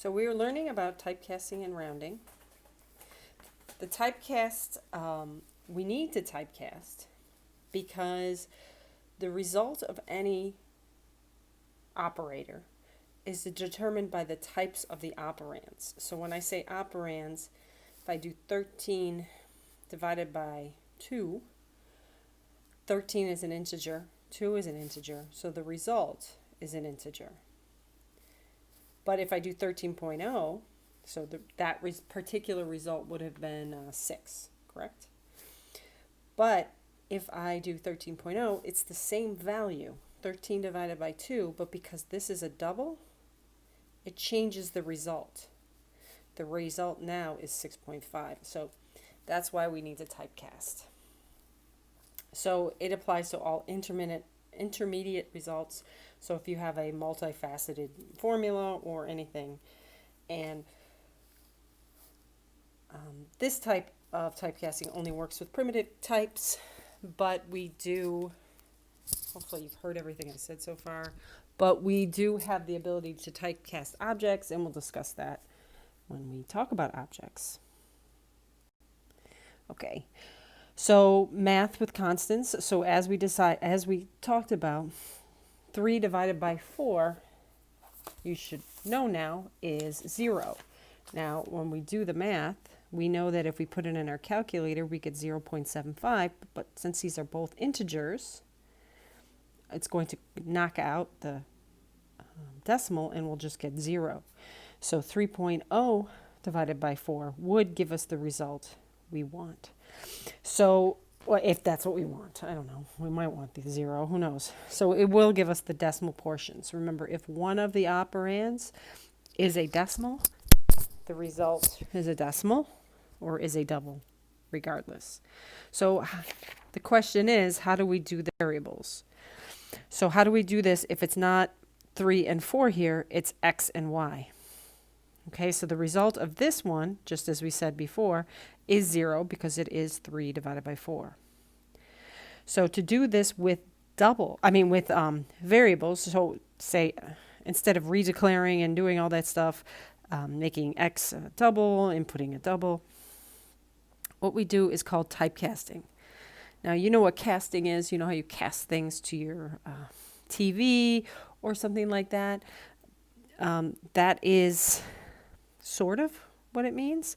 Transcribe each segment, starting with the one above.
So we were learning about typecasting and rounding. The typecast, we need to typecast because the result of any operator is determined by the types of the operands. So when I say operands, if I do 13 divided by 2, 13 is an integer, 2 is an integer, so the result is an integer. But if I do 13.0, so that particular result would have been 6, correct? But if I do 13.0, it's the same value, 13 divided by 2, but because this is a double, it changes the result. The result now is 6.5. So that's why we need to typecast. So it applies to all intermediate results. So if you have a multifaceted formula or anything, and this type of typecasting only works with primitive types, but we do, hopefully you've heard everything I said so far, but we do have the ability to typecast objects, and we'll discuss that when we talk about objects. Okay, so math with constants. So as we talked about, 3 divided by 4, you should know now, is 0. Now, when we do the math, we know that if we put it in our calculator, we get 0.75, but since these are both integers, it's going to knock out the decimal and we'll just get 0. So 3.0 divided by 4 would give us the result we want. So, well, if that's what we want, I don't know. We might want the 0, who knows? So it will give us the decimal portions. Remember, if one of the operands is a decimal, the result is a decimal or is a double, regardless. So the question is, how do we do the variables? So how do we do this if it's not 3 and 4 here, it's x and y? Okay, so the result of this one, just as we said before, is 0 because it is 3 divided by 4. So to do this with variables, so say instead of redeclaring and doing all that stuff, making x a double, inputting a double, what we do is called typecasting. Now, you know what casting is. You know how you cast things to your TV or something like that. That is sort of what it means.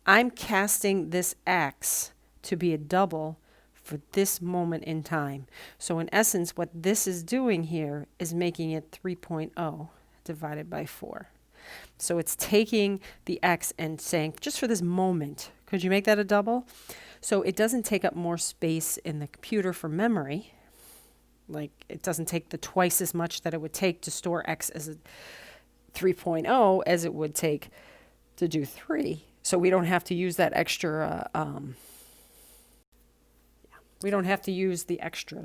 I'm casting this x to be a double for this moment in time. So in essence, what this is doing here is making it 3.0 divided by 4. So it's taking the x and saying, just for this moment, could you make that a double? So it doesn't take up more space in the computer for memory. Like, it doesn't take the twice as much that it would take to store x as a 3.0 as it would take to do 3. So we don't have to use that extra, we don't have to use the extra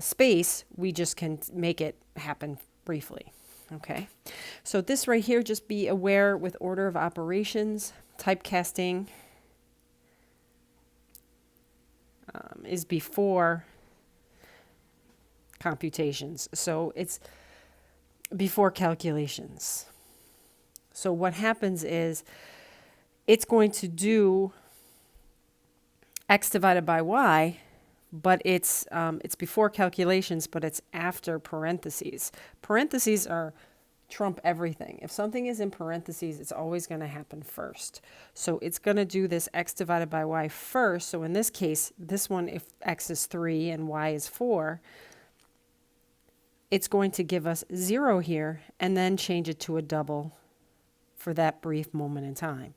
space. We just can make it happen briefly. Okay, so this right here, just be aware with order of operations, typecasting is before computations. So it's before calculations. So what happens is it's going to do x divided by y, but it's before calculations, but it's after parentheses. Parentheses trump everything. If something is in parentheses, it's always going to happen first. So it's going to do this x divided by y first. So in this case, this one, if x is 3 and y is 4, it's going to give us 0 here and then change it to a double for that brief moment in time.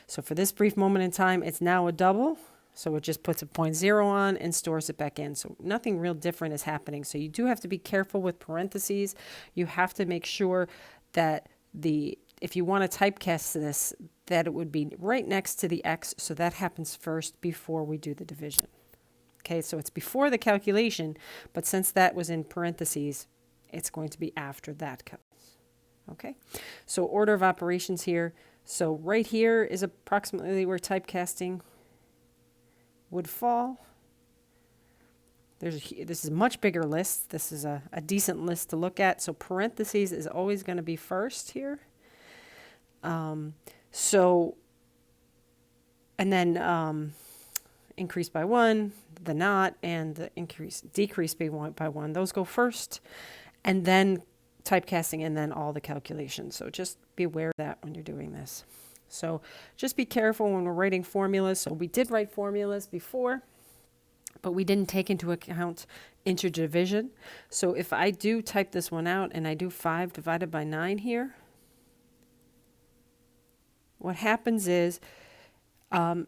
So for this brief moment in time, it's now a double. So it just puts a 0.0 on and stores it back in. So nothing real different is happening. So you do have to be careful with parentheses. You have to make sure that if you want to typecast this, that it would be right next to the x. So that happens first before we do the division. Okay, so it's before the calculation, but since that was in parentheses, it's going to be after that comes. Okay, so order of operations here. So right here is approximately where typecasting would fall. This is a much bigger list. This is a decent list to look at. So parentheses is always going to be first here. So, and then increase by 1, the not, and the decrease by 1. Those go first, and then typecasting, and then all the calculations. So just be aware of that when you're doing this. So just be careful when we're writing formulas. So we did write formulas before, but we didn't take into account integer division. So if I do type this one out and I do 5 divided by 9 here, what happens is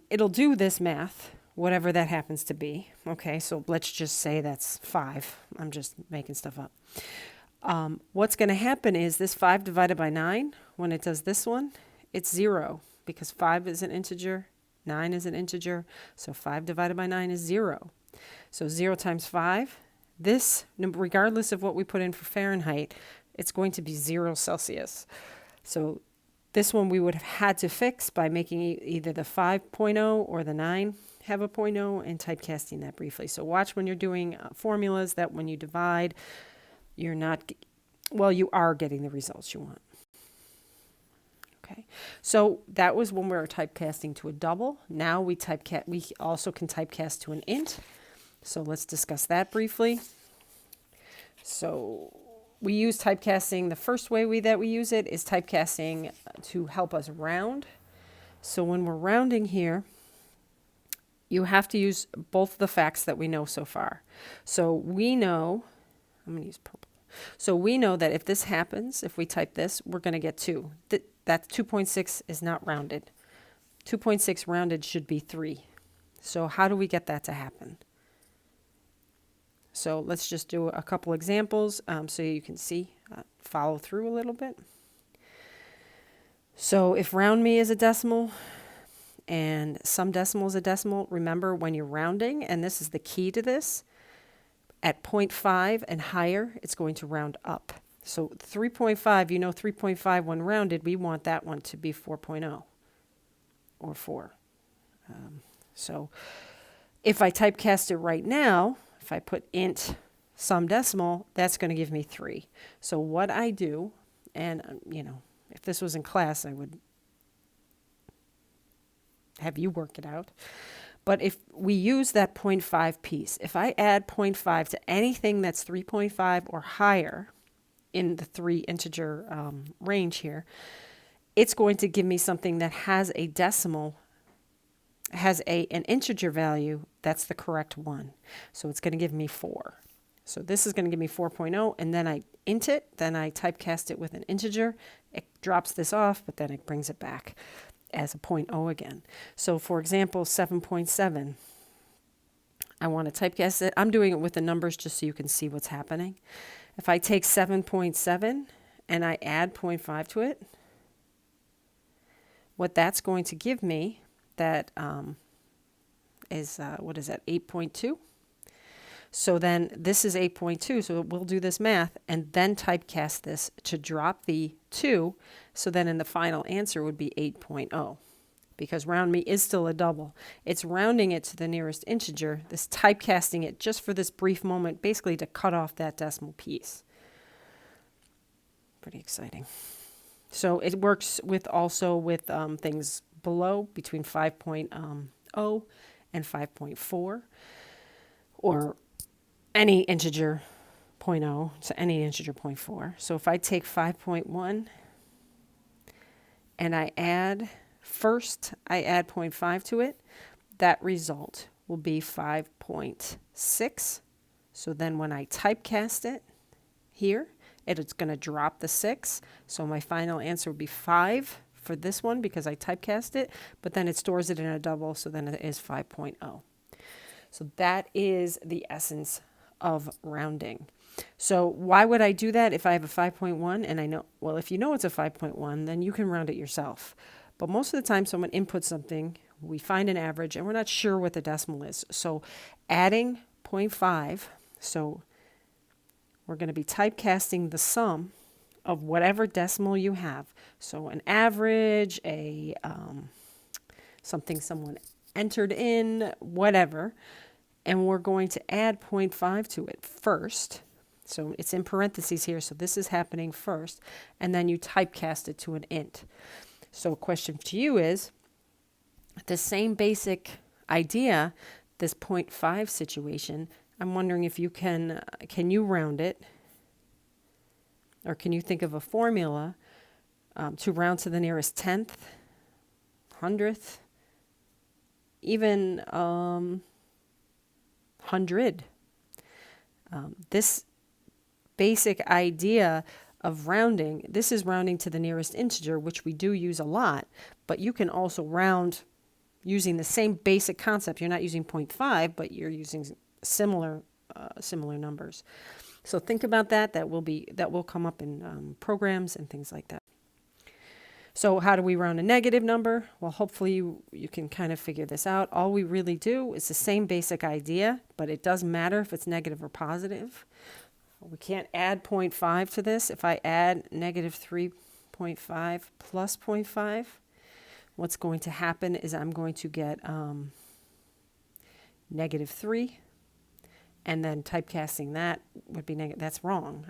it'll do this math, whatever that happens to be. Okay, so let's just say that's 5. I'm just making stuff up. What's going to happen is this 5 divided by 9, when it does this one, it's 0 because 5 is an integer, 9 is an integer, so 5 divided by 9 is 0. So 0 times 5, this, regardless of what we put in for Fahrenheit, it's going to be 0 Celsius. So this one we would have had to fix by making either the 5.0 or the 9 have a 0.0 and typecasting that briefly. So watch when you're doing formulas that when you divide, you're not, well, you are getting the results you want. Okay, so that was when we were typecasting to a double. Now we also can typecast to an int. So let's discuss that briefly. So we use typecasting. The first way that we use it is typecasting to help us round. So when we're rounding here, you have to use both the facts that we know so far. So we know, I'm going to use purple. So we know that if this happens, if we type this, we're going to get 2. That 2.6 is not rounded. 2.6 rounded should be 3. So how do we get that to happen? So let's just do a couple examples so you can see, follow through a little bit. So if round me is a decimal and some decimal is a decimal, remember when you're rounding, and this is the key to this, at 0.5 and higher, it's going to round up. So 3.5, you know 3.5 when rounded, we want that one to be 4.0 or 4. So if I typecast it right now, if I put int some decimal, that's going to give me 3. So what I do, and if this was in class, I would have you work it out. But if we use that 0.5 piece, if I add 0.5 to anything that's 3.5 or higher in the 3 integer range here, it's going to give me something that has a decimal, has an integer value that's the correct one. So it's going to give me 4. So this is going to give me 4.0, and then I int it, then I typecast it with an integer. It drops this off, but then it brings it back as a 0.0 again. So for example, 7.7. I want to typecast it. I'm doing it with the numbers just so you can see what's happening. If I take 7.7 and I add 0.5 to it, what that's going to give me that is, what is that, 8.2? So then this is 8.2, so we'll do this math and then typecast this to drop the 2, so then in the final answer would be 8.0. Because round me is still a double. It's rounding it to the nearest integer, this typecasting it just for this brief moment, basically to cut off that decimal piece. Pretty exciting. So it works with also with things below, between 5.0 and 5.4, or any integer 0.0 to any integer 0.4. So if I take 5.1 and I add, first I add 0.5 to it, that result will be 5.6. So then when I typecast it here, it's going to drop the 6. So my final answer would be 5 for this one because I typecast it, but then it stores it in a double, so then it is 5.0. So that is the essence of rounding. So why would I do that if I have a 5.1 and I know, well, if you know it's a 5.1, then you can round it yourself. But most of the time someone inputs something, we find an average, and we're not sure what the decimal is. So adding 0.5, so we're going to be typecasting the sum of whatever decimal you have. So an average, something someone entered in, whatever. And we're going to add 0.5 to it first. So it's in parentheses here, so this is happening first. And then you typecast it to an int. So a question to you is, the same basic idea, this 0.5 situation, I'm wondering if you can you round it, or can you think of a formula to round to the nearest tenth, hundredth, even 100? This basic idea of rounding, this is rounding to the nearest integer, which we do use a lot, but you can also round using the same basic concept. You're not using 0.5, but you're using similar numbers. So think about that. That will come up in programs and things like that. So how do we round a negative number? Well, hopefully you can kind of figure this out. All we really do is the same basic idea, but it doesn't matter if it's negative or positive. We can't add 0.5 to this. If I add negative 3.5 plus 0.5, what's going to happen is I'm going to get negative 3, and then typecasting that would be negative. That's wrong.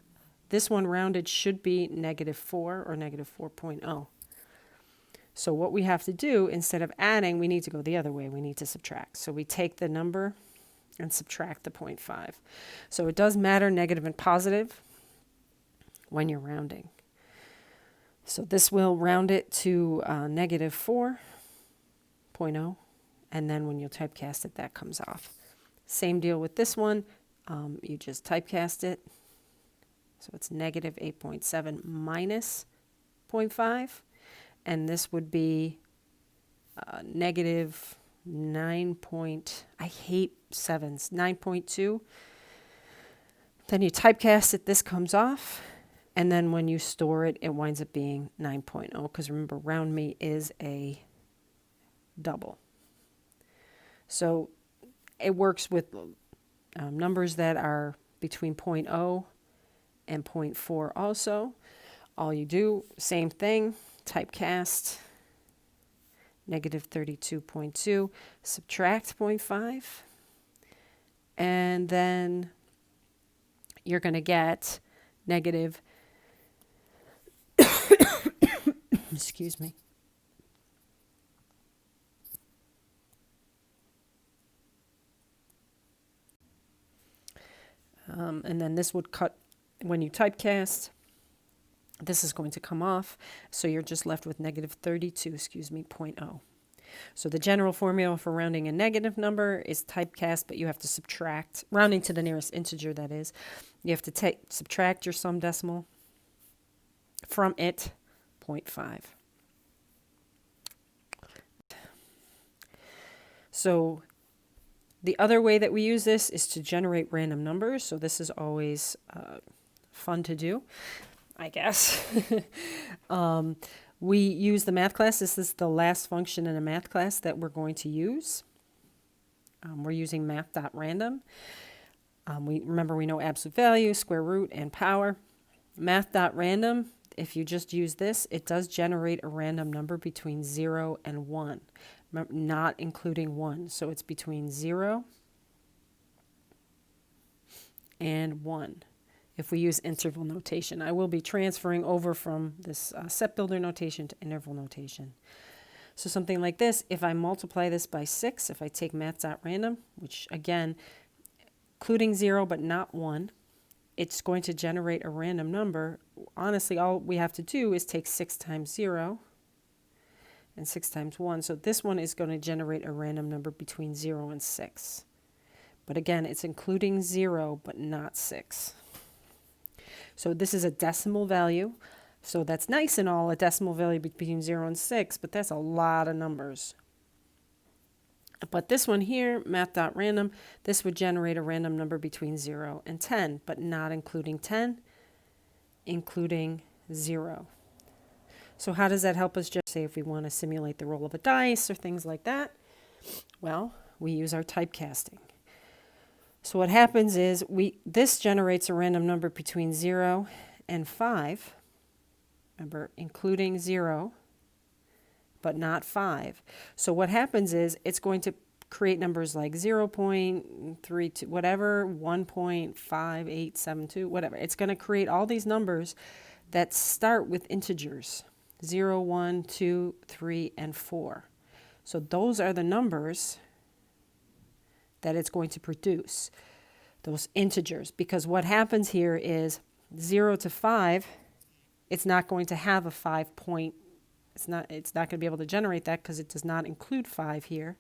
This one rounded should be negative 4 or negative 4.0. So what we have to do, instead of adding, we need to go the other way. We need to subtract. So we take the number and subtract the 0.5. So it does matter negative and positive when you're rounding. So this will round it to negative 4.0, and then when you typecast it, that comes off. Same deal with this one. You just typecast it. So it's negative 8.7 minus 0.5. And this would be negative 9 point, I hate sevens, 9.2. Then you typecast it, this comes off. And then when you store it, it winds up being 9.0, because remember, round me is a double. So it works with numbers that are between 0.0 and 0.4 also. All you do, same thing, typecast negative 32.2, subtract 0.5, and then you're going to get negative, excuse me, and then this would cut when you typecast. This is going to come off, so you're just left with negative 32, 0.0. So the general formula for rounding a negative number is typecast, but you have to subtract, rounding to the nearest integer, that is. You have to subtract your sum decimal from it, 0.5. So the other way that we use this is to generate random numbers. So this is always fun to do, I guess. We use the math class. This is the last function in a math class that we're going to use. We're using math.random. We know absolute value, square root, and power. Math.random, if you just use this, it does generate a random number between 0 and 1, not including 1. So it's between 0 and 1. If we use interval notation, I will be transferring over from this set builder notation to interval notation. So something like this, if I multiply this by 6, if I take math.random, which again, including 0 but not 1, it's going to generate a random number. Honestly, all we have to do is take 6 times 0 and 6 times 1. So this one is going to generate a random number between 0 and 6. But again, it's including 0 but not 6. So this is a decimal value. So that's nice and all, a decimal value between 0 and 6, but that's a lot of numbers. But this one here, math.random, this would generate a random number between 0 and 10, but not including 10, including 0. So how does that help us, just say if we want to simulate the roll of a dice or things like that? Well, we use our typecasting. So what happens is this generates a random number between 0 and 5. Remember, including 0, but not 5. So what happens is it's going to create numbers like 0.32, whatever, 1.5872, whatever. It's going to create all these numbers that start with integers. 0, 1, 2, 3, and 4. So those are the numbers that it's going to produce, those integers. Because what happens here is 0 to 5, it's not going to have a 5 point. It's not going to be able to generate that because it does not include 5 here.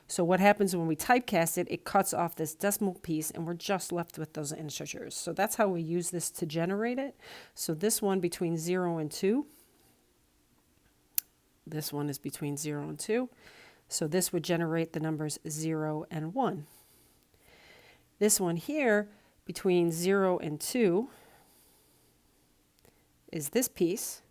So what happens when we typecast it, it cuts off this decimal piece and we're just left with those integers. So that's how we use this to generate it. So this one between 0 and 2. This one is between 0 and 2. So this would generate the numbers 0 and 1. This one here between 0 and 2 is this piece.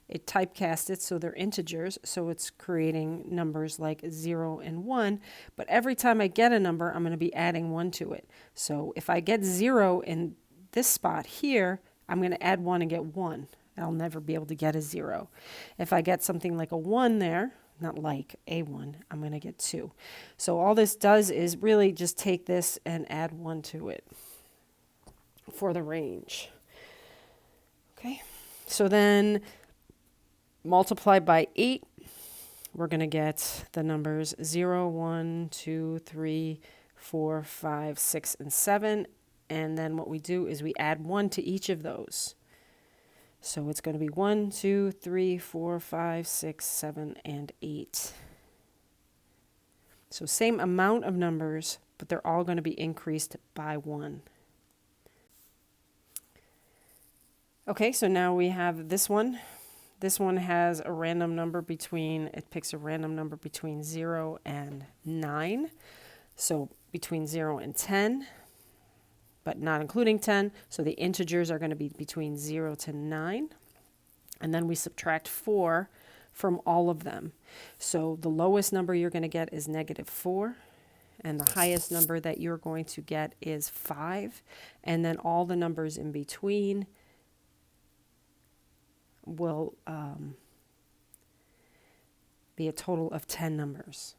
It typecast it so they're integers, so it's creating numbers like 0 and 1. But every time I get a number, I'm going to be adding 1 to it. So if I get 0 in this spot here, I'm going to add 1 and get 1. I'll never be able to get a 0. If I get something like a 1 there, not like a 1, I'm going to get 2. So all this does is really just take this and add 1 to it for the range. Okay, so then multiply by 8, we're going to get the numbers 0, 1, 2, 3, 4, 5, 6, and 7. And then what we do is we add 1 to each of those. So it's going to be 1, 2, 3, 4, 5, 6, 7, and 8. So same amount of numbers, but they're all going to be increased by 1. Okay, so now we have this one. This one has a random number between, it picks a random number between 0 and 9. So between 0 and 10, but not including 10. So the integers are going to be between 0 to 9. And then we subtract 4 from all of them. So the lowest number you're going to get is -4. And the highest number that you're going to get is 5. And then all the numbers in between will be a total of 10 numbers.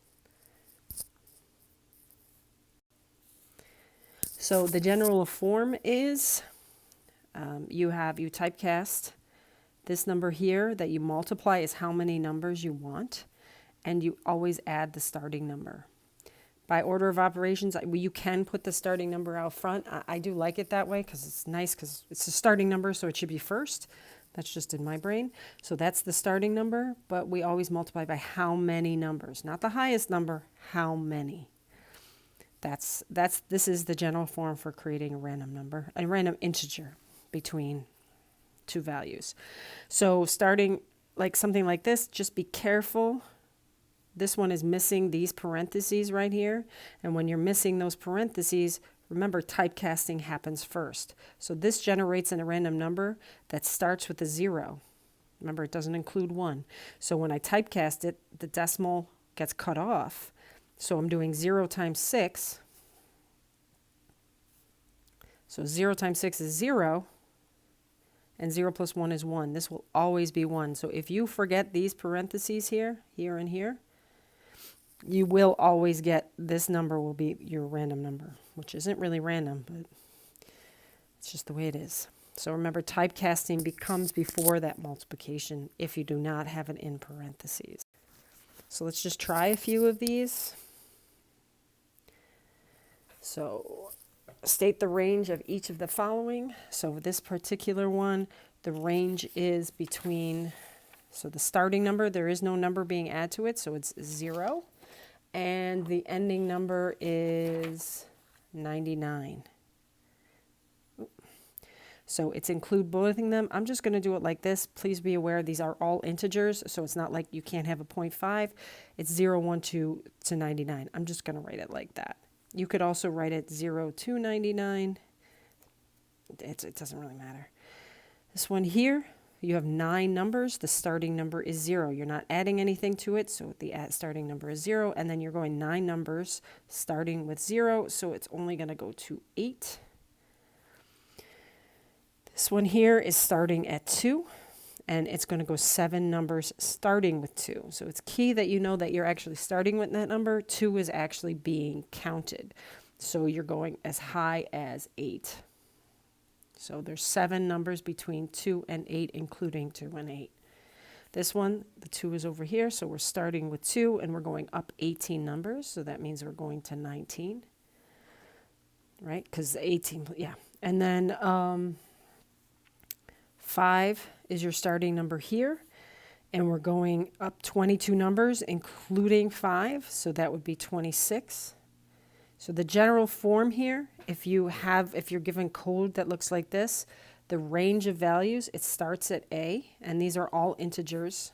So the general form is you typecast this number here that you multiply is how many numbers you want, and you always add the starting number. By order of operations, you can put the starting number out front. I do like it that way because it's nice because it's a starting number, so it should be first. That's just in my brain. So that's the starting number, but we always multiply by how many numbers, not the highest number, how many. This is the general form for creating a random number, a random integer between two values. So starting like something like this, just be careful. This one is missing these parentheses right here. And when you're missing those parentheses, remember, typecasting happens first. So this generates a random number that starts with a 0. Remember, it doesn't include 1. So when I typecast it, the decimal gets cut off. So I'm doing 0 times 6. So 0 times 6 is 0. And 0 plus 1 is 1. This will always be 1. So if you forget these parentheses here, and here, you will always get this number will be your random number, which isn't really random, but it's just the way it is. So remember, typecasting becomes before that multiplication if you do not have it in parentheses. So let's just try a few of these. So state the range of each of the following. So this particular one, the range is between, so the starting number, there is no number being added to it, so it's 0. And the ending number is 99. So it's include both of them. I'm just going to do it like this. Please be aware these are all integers, so it's not like you can't have a 0.5. It's 0, 1, 2 to 99. I'm just going to write it like that. You could also write it 0 to 99. It doesn't really matter. This one here, you have 9 numbers. The starting number is 0. You're not adding anything to it, so the starting number is 0. And then you're going 9 numbers starting with 0, so it's only going to go to 8. This one here is starting at 2, and it's going to go 7 numbers starting with 2. So it's key that you know that you're actually starting with that number. 2 is actually being counted. So you're going as high as 8. So there's 7 numbers between 2 and 8, including 2 and 8. This one, the 2 is over here, so we're starting with 2 and we're going up 18 numbers, so that means we're going to 19, right? Because the 18, yeah. And then 5 is your starting number here, and we're going up 22 numbers, including 5, so that would be 26. So the general form here, if you're given code that looks like this, the range of values, it starts at A, and these are all integers.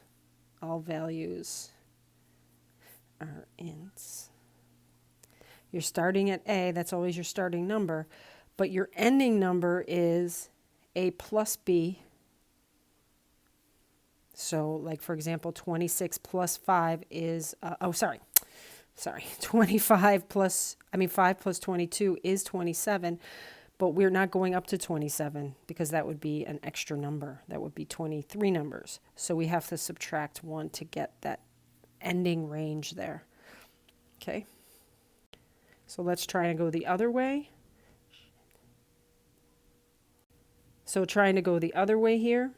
All values are ints. You're starting at A, that's always your starting number, but your ending number is A plus B. So like for example, 26 plus 5 is, 5 plus 22 is 27, but we're not going up to 27 because that would be an extra number. That would be 23 numbers. So we have to subtract 1 to get that ending range there. Okay? So let's try to go the other way. So trying to go the other way here.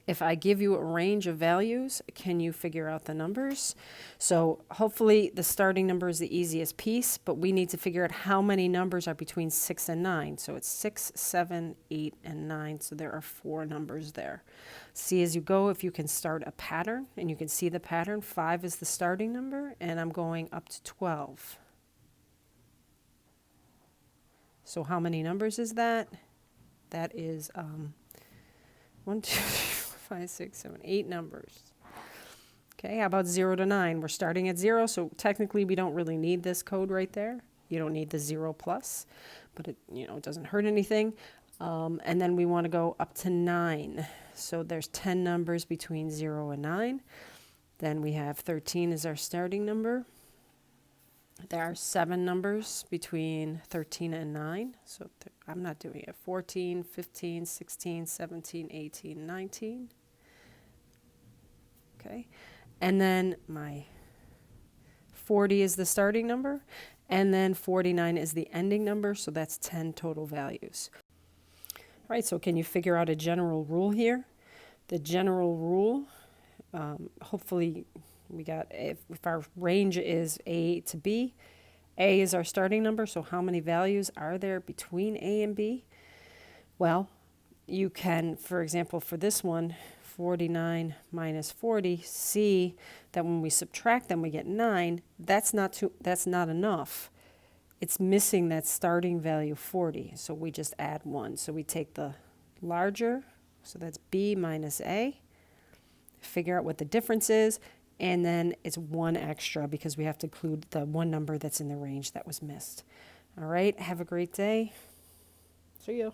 If I give you a range of values, can you figure out the numbers? So hopefully the starting number is the easiest piece, but we need to figure out how many numbers are between 6 and 9. So it's 6, 7, 8, and 9. So there are 4 numbers there. See as you go if you can start a pattern, and you can see the pattern. 5 is the starting number, and I'm going up to 12. So how many numbers is that? That is 1, 2, 5, 6, 7, 8 numbers. Okay, how about 0 to 9? We're starting at 0, so technically we don't really need this code right there. You don't need the 0 plus, but it doesn't hurt anything. And then we want to go up to 9. So there's 10 numbers between 0 and 9. Then we have 13 is our starting number. There are 7 numbers between 13 and 9. So I'm not doing it. 14, 15, 16, 17, 18, 19. Okay. And then my 40 is the starting number. And then 49 is the ending number. So that's 10 total values. All right. So can you figure out a general rule here? The general rule, hopefully we got, if our range is A to B, A is our starting number, so how many values are there between A and B? Well, you can, for example, for this one, 49 minus 40, see that when we subtract them, we get 9. That's not enough. It's missing that starting value 40, so we just add 1. So we take the larger, so that's B minus A, figure out what the difference is, and then it's 1 extra because we have to include the 1 number that's in the range that was missed. All right, have a great day. See you.